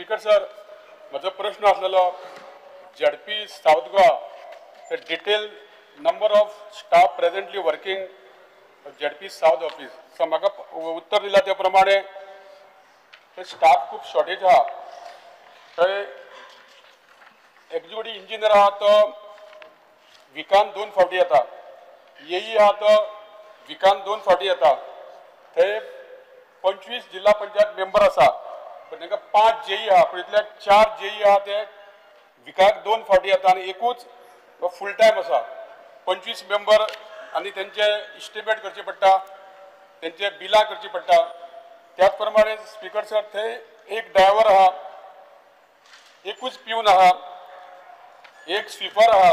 Speaker sir, माझा प्रश्न असलेलो झडपी south Goa the detailed number of staff presently working ZP South office. So म्हाका उत्तर दिला त्या प्रमाणे स्टाफ खूप शॉर्टेज आहा. थंय एक्झिक्युटिव्ह इंजिनियर आहा तो विकान 2 फावटी येता. येई आहा तो विकान 2 फावटी येता. थंय 25 जिल्हा पंचायत मेंबर आसा. पण तांकां 5 जेई आहा. पण इतल्या 4 जेई आहा ते विकाक 2 फावटी येता आनी एकूच फुल टायम आसा. 25 मेंबर आनी तेंचे इस्टिमेट करचे पडटा, तेंचे बिलां करची पडटा. त्याच प्रमाणे स्पीकर सर थंय एक ड्रायव्हर आहा, एकूच पिवन आहा, एक स्वीपर आहा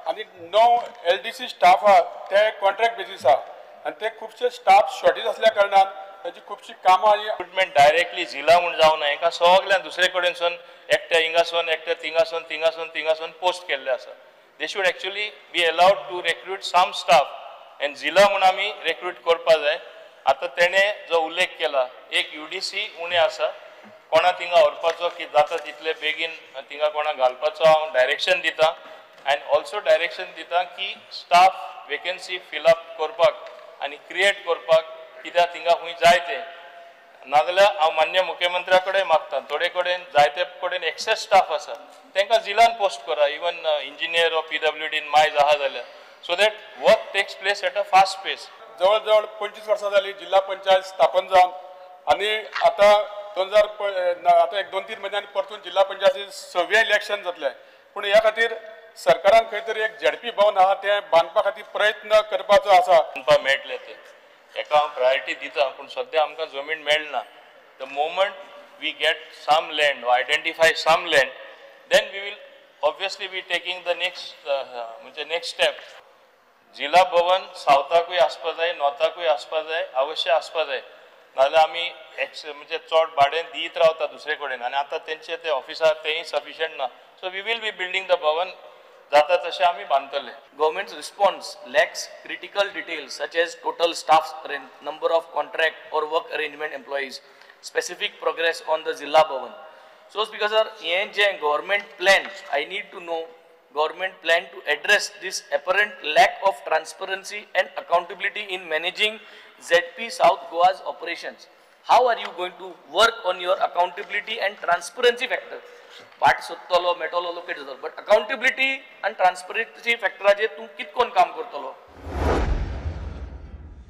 आनी 9 LDC स्टाफ आहा ते कॉन्ट्रॅक्ट बेसीस आहा. आनी ते खुबशे स्टाफ शॉर्टेज असल्या कारणान ताची खुबशी कामां रिक्रुटमेंट डायरेक्टली जिल्हा म्हणून जावं ना. हांकां सगळ्यान दुसरे कडेनसून एकट्या हिंगासून एकट्या थिंगासून पोस्ट केल्ले आसा. They should actually be allowed to recruit some staff and जिल्हा म्हणून आमी रिक्रूट करपा जाय. आता तेणे जो उल्लेख केला एक UDC उणे आसा. कोणा थिंगा व्हरपाचो की जाता तितले बेगीन थिंगा कोणा घालपाचो हांव डायरेक्शन दिता एंड ऑल्सो डायरेक्शन दिता की स्टाफ वेकन्सी फिलअप करपाक आनी क्रिएट करपाक कित्याक थिंगा खूंय जाय ते नाजाल्यार हांव मान्य मुख्यमंत्र्या कडेन मागता. थोडे कडेन जायते कडेन एक्सेस स्टाफ आसा तांकां जिल्हान पोस्ट करा. इवन इंजिनियर ऑफ PWD मायज आहा जाल्यार so that work takes place at a fast pace. जवळ जवळ 25 वर्सां जाली जिल्हा पंचायत स्थापन जावन आनी आता 2000 आता एक 2-3 महिन्यांनी परतून जिल्हा पंचायतीचे 6वें इलेक्शन जातले. पूण ह्या खातीर सरकारान खंय तरी एक झडपी भवन आहा ते बांदपा खातीर प्रयत्न करपाचो आसा. बांदपा मेळटले ते एका हांव प्रायोरिटी दिता. पूण सद्या आमकां जमीन मेळना. The moment we get some land or identify some land, then we will obviously be taking the next step. जिल्हा भवन सावथाकूय आसपा जाय, नॉर्थाकूय आसपा जाय, अवश्य आसपा जाय. नाजाल्यार आमी म्हणजे चड भाडें दीत रावता दुसरे कडेन आनी आतां तेंचे ते ऑफिसार तेंय सफिशियंट ना. So we will be building the भवन जाता तशें आमी बांदतले. Government's response lacks critical details such as total staff strength, number of contract or work arrangement employees, specific progress on the Zilla Bhavan. So Speaker sir, government plan, I need to know government plan to address this apparent lack of transparency and accountability in managing ZP South Goa's operations. How are you going to work on your accountability and transparency factor? Part सोदतलो मेटलो locate जातलो but accountability आणि transparency फॅक्टराचेर तूं कितकोन काम करतलो.